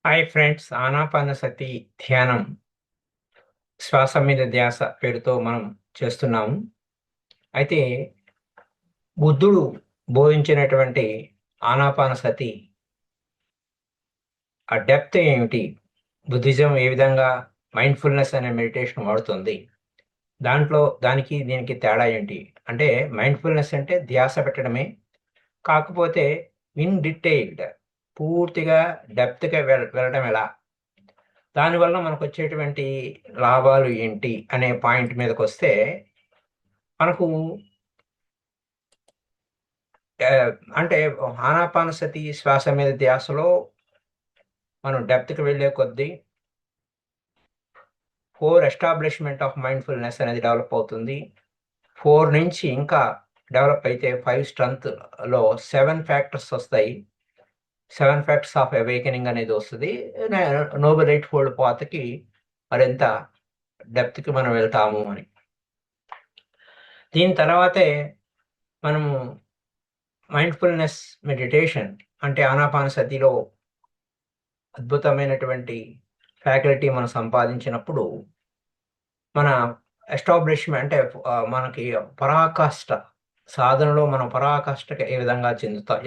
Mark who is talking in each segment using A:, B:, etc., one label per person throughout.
A: Hi friends, Anapanasati ధ్యానం శ్వాస మీద ధ్యాస పేరుతో మనం చేస్తున్నాము. అయితే బుద్ధుడు బోధించినటువంటి ఆనాపానసతి ఆ డెప్త్ ఏమిటి? బుద్ధిజం ఏ విధంగా మైండ్ఫుల్నెస్ అనే మెడిటేషన్ వాడుతుంది? దానికి దీనికి తేడా ఏంటి? అంటే మైండ్ఫుల్నెస్ అంటే ధ్యాస పెట్టడమే. కాకపోతే ఇన్ డీటెయిల్డ్, పూర్తిగా డెప్త్గా వెళ్ళడం ఎలా? దానివల్ల మనకు వచ్చేటువంటి లాభాలు ఏంటి అనే పాయింట్ మీదకి వస్తే మనకు ఆ, అంటే ఆనాపానసతి శ్వాస మీద ధ్యాసలో మనం డెప్త్కి వెళ్ళే కొద్దీ ఎస్టాబ్లిష్మెంట్ ఆఫ్ మైండ్ఫుల్నెస్ అనేది డెవలప్ అవుతుంది. 4 నుంచి ఇంకా డెవలప్ అయితే 5 స్ట్రెంత్లో 7 ఫ్యాక్టర్స్ వస్తాయి. 7 ఫ్యాక్టర్స్ ఆఫ్ అవేకెనింగ్ అనేది వస్తుంది. నోబెల్ ఎయిట్ ఫోల్డ్ పాత్కి మరింత డెప్త్కి మనం వెళ్తాము అని. దీని తర్వాతే మనము మైండ్ఫుల్నెస్ మెడిటేషన్ అంటే ఆనాపానసతిలో అద్భుతమైనటువంటి ఫ్యాకల్టీ మనం సంపాదించినప్పుడు మన ఎస్టాబ్లిష్మెంట్ అంటే మనకి పరాకాష్ట సాధనలో మనం పరాకాష్ఠకి ఏ విధంగా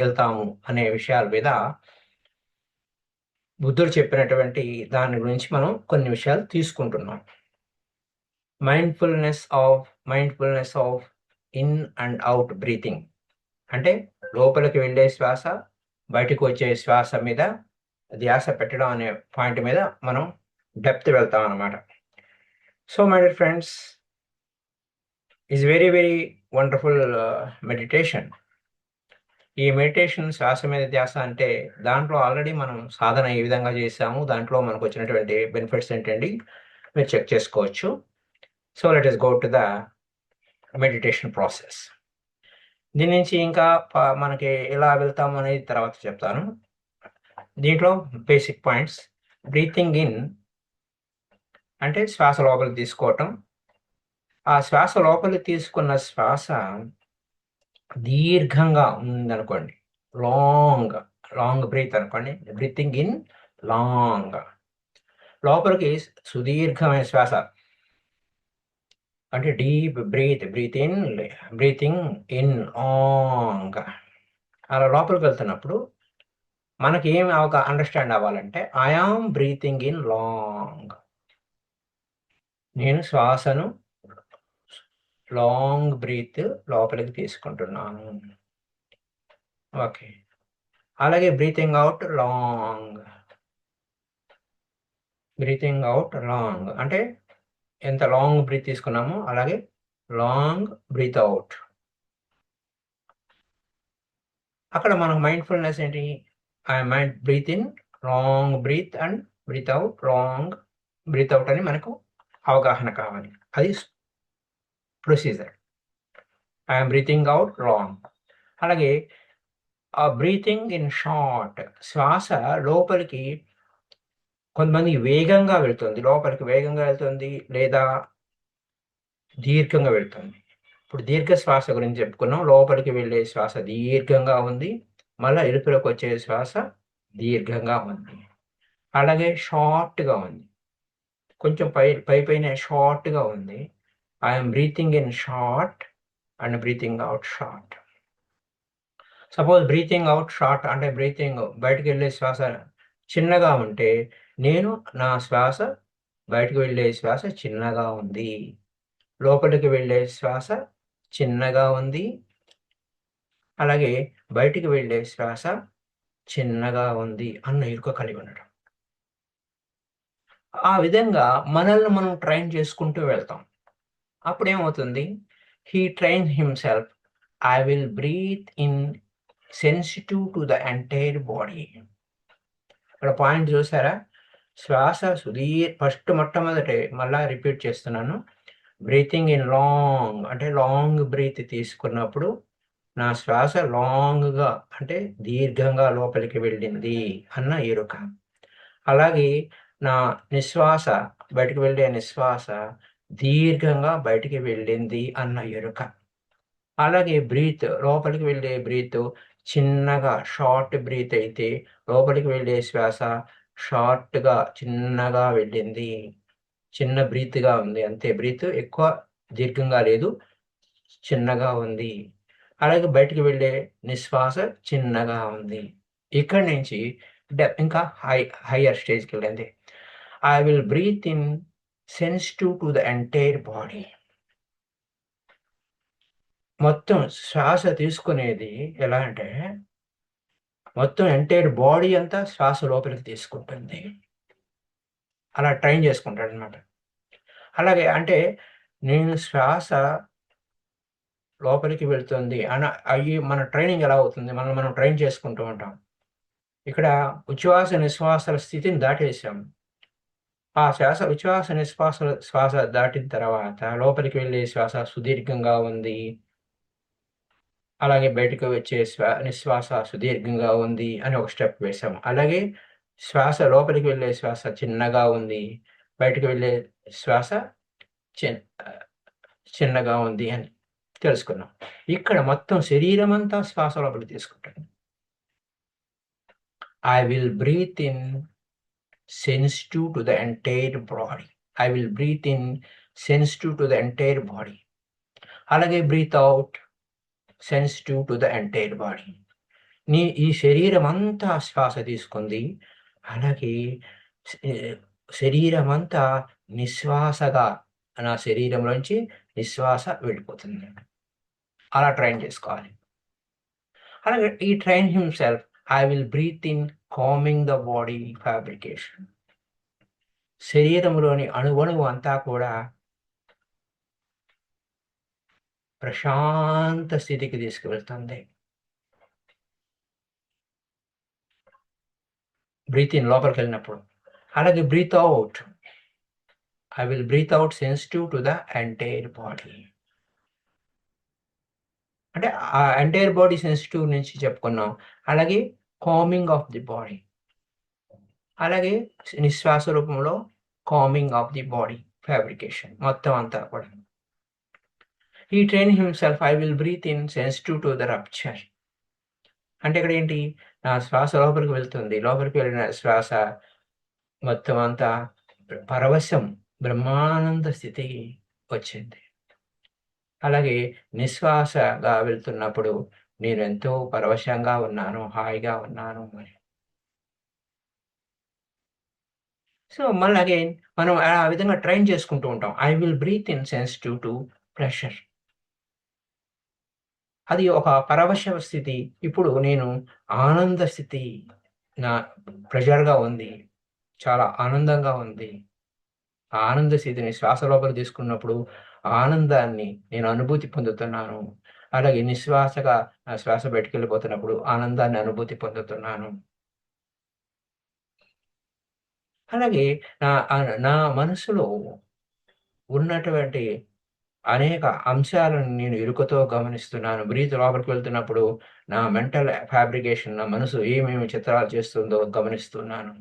A: వెళ్తాము అనే విషయాల మీద బుద్ధుడు చెప్పినటువంటి దాని గురించి మనం కొన్ని విషయాలు తీసుకుంటున్నాం. Mindfulness of in and out breathing అంటే లోపలికి వెళ్ళే శ్వాస, బయటకు వచ్చే శ్వాస మీద ధ్యాస పెట్టడం అనే పాయింట్ మీద మనం డెప్త్ వెళ్తాం అన్నమాట. So my dear friends, is very very wonderful meditation. ఈ మెడిటేషన్ శ్వాస మీద ధ్యాస అంటే దాంట్లో ఆల్రెడీ మనం సాధన ఏ విధంగా చేసాము, దాంట్లో మనకు వచ్చినటువంటి బెనిఫిట్స్ ఏంటండి మీరు చెక్ చేసుకోవచ్చు. So let us go to the meditation process. దీని నుంచి ఇంకా మనకి ఎలా వెళ్తాము అనేది తర్వాత చెప్తాను. దీంట్లో బేసిక్ పాయింట్స్: బ్రీతింగ్ ఇన్ అంటే శ్వాస లోపలికి తీసుకోవటం. ఆ శ్వాస లోపలికి తీసుకున్న శ్వాస దీర్ఘంగా ఉందనుకోండి, లాంగ్ లాంగ్ బ్రీత్ అనుకోండి. బ్రీతింగ్ ఇన్ లాంగ్, లోపలికి సుదీర్ఘమైన శ్వాస అంటే డీప్ బ్రీతింగ్ ఇన్ లాంగ్. అలా లోపలికి వెళ్తున్నప్పుడు మనకి ఏమి అండర్స్టాండ్ అవ్వాలంటే ఐఆమ్ బ్రీతింగ్ ఇన్ లాంగ్, నేను శ్వాసను లాంగ్ బ్రీత్ లోపలికి తీసుకుంటున్నాను. ఓకే. అలాగే బ్రీతింగ్ అవుట్ లాంగ్ అంటే ఎంత లాంగ్ బ్రీత్ తీసుకున్నామో అలాగే లాంగ్ బ్రీత్ అవుట్. అక్కడ మనకు మైండ్ఫుల్నెస్ ఏంటి? I mind breathe in long breathe and breathe out long breathe out అని మనకు అవగాహన కావాలి. అది procedure. I'm breathing out long. అలాగే ఆ బ్రీతింగ్ ఇన్ షార్ట్, శ్వాస లోపలికి కొంతమంది వేగంగా వెళ్తుంది, లోపలికి వేగంగా వెళ్తుంది లేదా దీర్ఘంగా వెళ్తుంది. ఇప్పుడు దీర్ఘ శ్వాస గురించి చెప్పుకున్నాం. లోపలికి వెళ్ళే శ్వాస దీర్ఘంగా ఉంది, మళ్ళీ ఎరుపులోకి వచ్చే శ్వాస దీర్ఘంగా ఉంది. అలాగే షార్ట్గా ఉంది, కొంచెం పైన షార్ట్గా ఉంది. I'm breathing in short and breathing out short. Suppose breathing out short అంటే బ్రీతింగ్ బయటకు వెళ్ళే శ్వాస చిన్నగా ఉంటే నేను నా శ్వాస బయటకు వెళ్ళే శ్వాస చిన్నగా ఉంది, లోపలికి వెళ్ళే శ్వాస చిన్నగా ఉంది, అలాగే బయటికి వెళ్ళే శ్వాస చిన్నగా ఉంది అన్న ఇరుక కలిగి ఉండడం. ఆ విధంగా మనల్ని మనం ట్రైన్ చేసుకుంటూ వెళ్తాం. అప్పుడేమవుతుంది? He train himself. I will breathe in sensitive to the entire body. ఇక్కడ పాయింట్ చూసారా? శ్వాస ఫస్ట్ మొట్టమొదటి మళ్ళా రిపీట్ చేస్తున్నాను. బ్రీతింగ్ ఇన్ లాంగ్ అంటే లాంగ్ బ్రీత్ తీసుకున్నప్పుడు నా శ్వాస లాంగ్గా అంటే దీర్ఘంగా లోపలికి వెళ్ళింది అన్న ఎరుక. అలాగే నా నిశ్వాస బయటికి వెళ్ళే నిశ్వాస దీర్ఘంగా బయటికి వెళ్ళింది అన్న ఎరుక. అలాగే బ్రీత్ లోపలికి వెళ్ళే బ్రీత్ చిన్నగా షార్ట్ బ్రీత్ అయితే లోపలికి వెళ్ళే శ్వాస షార్ట్‌గా చిన్నగా వెళ్ళింది. చిన్న బ్రీత్‌గా ఉంది. అంతే బ్రీత్ ఎక్కువ దీర్ఘంగా లేదు. చిన్నగా ఉంది. అలాగే బయటికి వెళ్ళే నిశ్వాస చిన్నగా ఉంది. ఇక్కడి నుంచి ఇంకా హైయర్ స్టేజ్‌కెళ్ళింది. I will breathe in sensitive to the entire body. మొత్తం శ్వాస తీసుకునేది ఎలా అంటే, మొత్తం ఎంటైర్ బాడీ అంతా శ్వాస లోపలికి తీసుకుంటుంది. అలా ట్రైన్ చేసుకుంటాడనమాట. అలాగే అంటే నేను శ్వాస లోపలికి వెళ్తుంది మన ట్రైనింగ్ ఎలా అవుతుంది? మనం ట్రైన్ చేసుకుంటూ ఉంటాం. ఇక్కడ ఉచ్ఛ్వాస, నిశ్వాసాల స్థితిని దాటేసాం. ఆ శ్వాస దాటిన తర్వాత లోపలికి వెళ్ళే శ్వాస సుదీర్ఘంగా ఉంది. అలాగే బయటకు వచ్చే నిశ్వాస సుదీర్ఘంగా ఉంది అని ఒక స్టెప్ వేసాం. అలాగే లోపలికి వెళ్ళే శ్వాస చిన్నగా ఉంది. బయటకు వెళ్ళే శ్వాస చిన్ చిన్నగా ఉంది అని తెలుసుకున్నాం. ఇక్కడ మొత్తం శరీరమంతా శ్వాస లోపలికి తీసుకుంటాను. I will breathe in sensitive to the entire body. I will breathe in sensitive to the entire body. అలాగే breathe out sensitive to the entire body. ఈ శరీరం అంతా శ్వాస తీసుకుంది. అలాగే శరీరం అంతా నిశ్వాసగా నా శరీరంలోంచి నిశ్వాస వెళ్ళిపోతుంది. అలా ట్రైన్ చేసుకోవాలి. అలాగే ఈ train himself I will breathe in calming the body fabrication. శరీరంలోని అణువణువు అంతా కూడా ప్రశాంత స్థితికి తీసుకువెళ్తుంది. బ్రీత్ ఇన్ లోపలికెళ్ళినప్పుడు. అలాగే breathe out. I will breathe out sensitive to the entire body. అంటే ఆ ఎంటైర్ బాడీ సెన్సిటివ్ నుంచి చెప్పుకున్నాం. అలాగే కామింగ్ ఆఫ్ ది బాడీ. అలాగే నిశ్వాస రూపంలో coming of the body fabrication మొత్తం అంతా కూడా. He trained himself, I will breathe in sensitive to the rupture. అంటే ఇక్కడ ఏంటి? నా శ్వాస లోపలికి వెళ్తుంది. లోపలికి వెళ్ళిన శ్వాస మొత్తం అంతా పరవశం, బ్రహ్మానంద స్థితి వచ్చింది. అలాగే నిశ్వాసగా వెళ్తున్నప్పుడు నేను ఎంతో పరవశంగా ఉన్నాను, హాయిగా ఉన్నాను అని. సో, మళ్ళీ అగైన్ మనం ఆ విధంగా ట్రైన్ చేసుకుంటూ ఉంటాం. I will breathe in sensitive to pressure. అది ఒక పరవశ స్థితి. ఇప్పుడు నేను ఆనంద స్థితి. నా ప్రెషర్‌గా ఉంది. చాలా ఆనందంగా ఉంది. ఆ ఆనంద స్థితిని శ్వాస లోపలికి తీసుకున్నప్పుడు ఆనందాన్ని నేను అనుభూతి పొందుతున్నాను. అలాగే నిశ్వాసగా శ్వాస బయటికెళ్ళిపోతున్నప్పుడు ఆనందాన్ని అనుభూతి పొందుతున్నాను. అలాగే నా మనసులో ఉన్నటువంటి అనేక అంశాలను నేను ఎరుకతో గమనిస్తున్నాను. బ్రీత్ లోపలికి వెళ్తున్నప్పుడు నా మెంటల్ ఫ్యాబ్రికేషన్, నా మనసు ఏమేమి చిత్రాలు చేస్తుందో గమనిస్తున్నాను.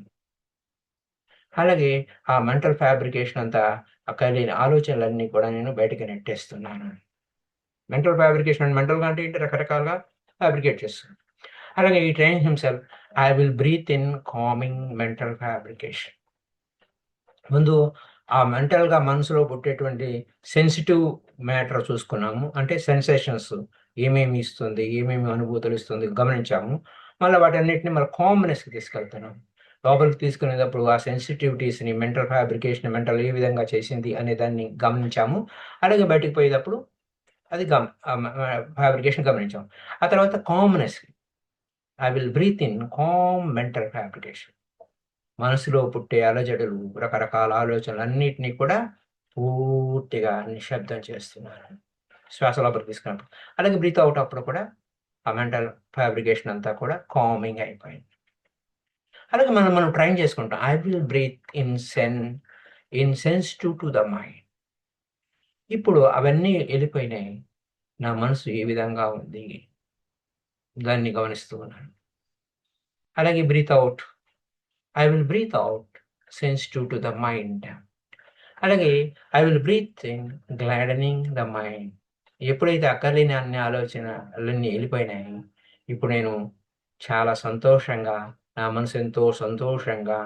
A: అలాగే ఆ మెంటల్ ఫ్యాబ్రికేషన్ అంతా కలిగిన ఆలోచనలన్నీ కూడా నేను బయటకి నెట్టేస్తున్నాను. మెంటల్‌గా అంటే ఏంటి? రకరకాలుగా ఫ్యాబ్రికేట్ చేస్తున్నాను. అలాగే ఈ train himself I will breathe in calming mental fabrication. ముందు ఆ మెంటల్‌గా మనసులో పుట్టేటువంటి సెన్సిటివ్ మ్యాటర్ చూసుకున్నాము. అంటే సెన్సేషన్స్ ఏమేమి ఇస్తుంది? ఏమేమి అనుభూతులు ఇస్తుంది? గమనించాము. మళ్ళా వాటన్నిటిని కామ్‌నెస్‌కి తీసుకెళ్తున్నాం. లోపలికి తీసుకునేటప్పుడు ఆ సెన్సిటివిటీస్‌ని, మెంటల్ ఫ్యాబ్రికేషన్ ఏ విధంగా చేసింది అనే దాన్ని గమనించాము. అలాగే బయటికి పోయేటప్పుడు అది ఫ్యాబ్రికేషన్ గమనించాం. ఆ తర్వాత calmness. I will breathe in calm mental fabrication. మనసులో పుట్టే అలజడులు, రకరకాల ఆలోచనలన్నిటిని కూడా పూర్తిగా నిశ్శబ్దం చేస్తున్నాను. శ్వాస లోపలికి తీసుకున్నప్పుడు. అలాగే బ్రీత్ ఔట్ అప్పుడు కూడా ఆ మెంటల్ ఫ్యాబ్రికేషన్ అంతా కూడా కామింగ్ అయిపోయింది. అలాగే మనం ట్రైన్ చేసుకుంటాం. I will breathe in sensitive to the mind. ఇప్పుడు అవన్నీ ఎళ్ళిపోయినాయి. నా మనసు ఏ విధంగా ఉంది? దాన్ని గమనిస్తూ ఉన్నాను. అలాగే breathe out. I will breathe out sensitive to the mind. అలాగే I will breathe in gladdening the mind. ఎప్పుడైతే అక్కర్లేని అన్ని ఆలోచనలన్నీ ఎళ్ళిపోయినాయో, ఇప్పుడు నేను చాలా సంతోషంగా, నా మనసు ఎంతో సంతోషంగా,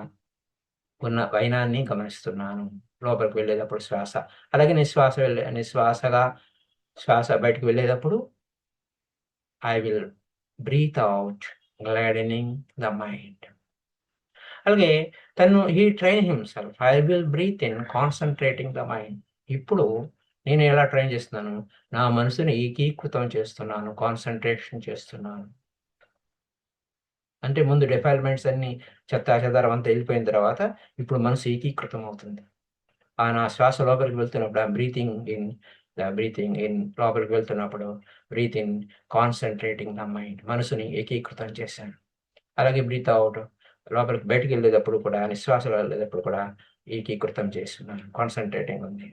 A: ఉన్న వైనాన్ని గమనిస్తున్నాను. లోపలికి వెళ్ళేటప్పుడు శ్వాస. అలాగే నిశ్వాసగా శ్వాస బయటకు వెళ్ళేటప్పుడు I will breathe out gladdening the mind. అలాగే he train himself I will breathe in concentrating the mind. ఇప్పుడు నేను ఎలా ట్రైన్ చేస్తున్నాను? నా మనసుని ఏకీకృతం చేస్తున్నాను, కాన్సంట్రేషన్ చేస్తున్నాను. అంటే ముందు డెఫైల్మెంట్స్ అన్నీ చెదారం అంతా వెళ్ళిపోయిన తర్వాత ఇప్పుడు మనసు ఏకీకృతం అవుతుంది. నా శ్వాస లోపలికి వెళ్తున్నప్పుడు బ్రీతింగ్ ఇన్ లోపలికి వెళ్తున్నప్పుడు breath in concentrating the mind, మనసుని ఏకీకృతం చేశాను. అలాగే బ్రీత్ అవుట్ లోపలికి బయటికి వెళ్ళేటప్పుడు కూడా, నిశ్వాసలో వెళ్ళేటప్పుడు కూడా ఏకీకృతం చేస్తున్నాను, కాన్సంట్రేటింగ్ ఉంది.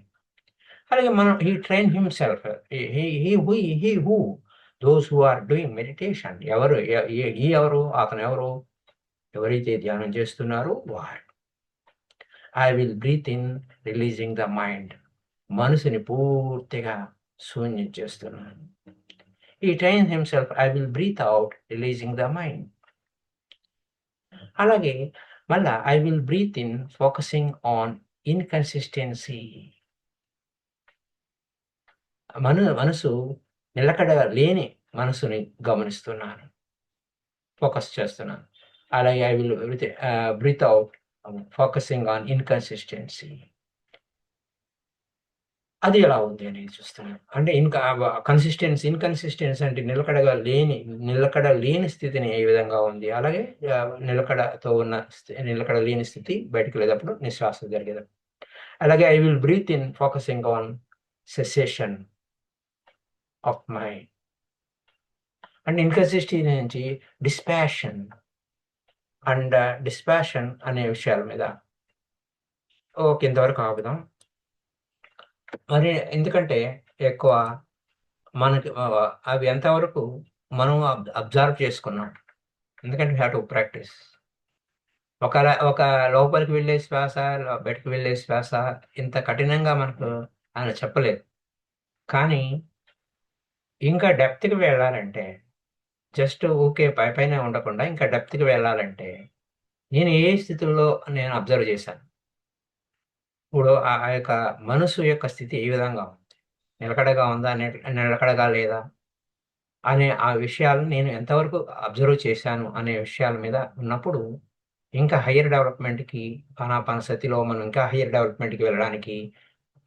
A: అలాగే మనం he train himself who does who are doing meditation. అతను ఎవరు? ఎవరైతే ధ్యానం చేస్తున్నారో వాడు. I will breathe in releasing the mind, మనసుని పూర్తిగా శూన్యం చేస్తున్నాను. ఈ train himself I will breathe out releasing the mind. అలాగే మళ్ళా I will breathe in focusing on inconsistency. మనసు నిలకడ లేని మనసుని గమనిస్తున్నాను, ఫోకస్ చేస్తున్నాను. అలాగే I will breathe out focusing on inconsistency. అది ఎలా ఉంది అనేది చూస్తున్నాను. అంటే ఇన్కన్సిస్టెన్సీ అంటే నిలకడ లేని స్థితిని ఏ విధంగా ఉంది. అలాగే నిలకడ లేని స్థితి బయటకు వెళ్ళేటప్పుడు నిశ్వాస జరిగేటప్పుడు. అలాగే I will breathe in focusing on cessation of mind. And inconsistency నుంచి డిస్పాషన్ అనే విషయాల మీద ఇంతవరకు ఆపుదాం. మరి ఎందుకంటే ఎక్కువ మనకి అవి ఎంతవరకు మనం అబ్జర్వ్ చేసుకున్నాం. ఎందుకంటే వీ హ్యావ్ టు ప్రాక్టీస్. ఒక లోపలికి వెళ్ళే శ్వాస, బయటకు వెళ్ళే శ్వాస ఇంత కఠినంగా మనకు ఆయన చెప్పలేదు. కానీ ఇంకా డెప్త్‌కి వెళ్ళాలంటే, జస్ట్ ఊకే పైపైనే ఉండకుండా ఇంకా డెప్త్‌కి వెళ్ళాలంటే, నేను ఏ స్థితుల్లో నేను అబ్జర్వ్ చేశాను. ఇప్పుడు ఆ యొక్క మనసు యొక్క స్థితి ఏ విధంగా ఉంది? నిలకడగా ఉందా? నిలకడగా లేదా? అనే ఆ విషయాలను నేను ఎంతవరకు అబ్జర్వ్ చేశాను అనే విషయాల మీద ఉన్నప్పుడు, ఇంకా హైయర్ డెవలప్‌మెంట్‌కి ఆనాపానసతిలో మనం ఇంకా హైయర్ డెవలప్‌మెంట్‌కి వెళ్ళడానికి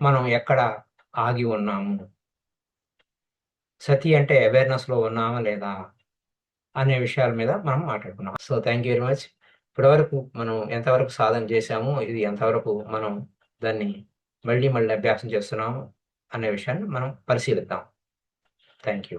A: మనం ఎక్కడ ఆగి ఉన్నాము? సతి అంటే అవేర్‌నెస్‌లో ఉన్నామా లేదా? అనే విషయాల మీద మనం మాట్లాడుకున్నాం. So, thank you very much. ఇప్పటివరకు మనం ఎంతవరకు సాధన చేశాము, ఇది ఎంతవరకు మనం దాన్ని మళ్ళీ అభ్యాసం చేస్తున్నాము అనే విషయాన్ని మనం పరిశీలిద్దాం. Thank you.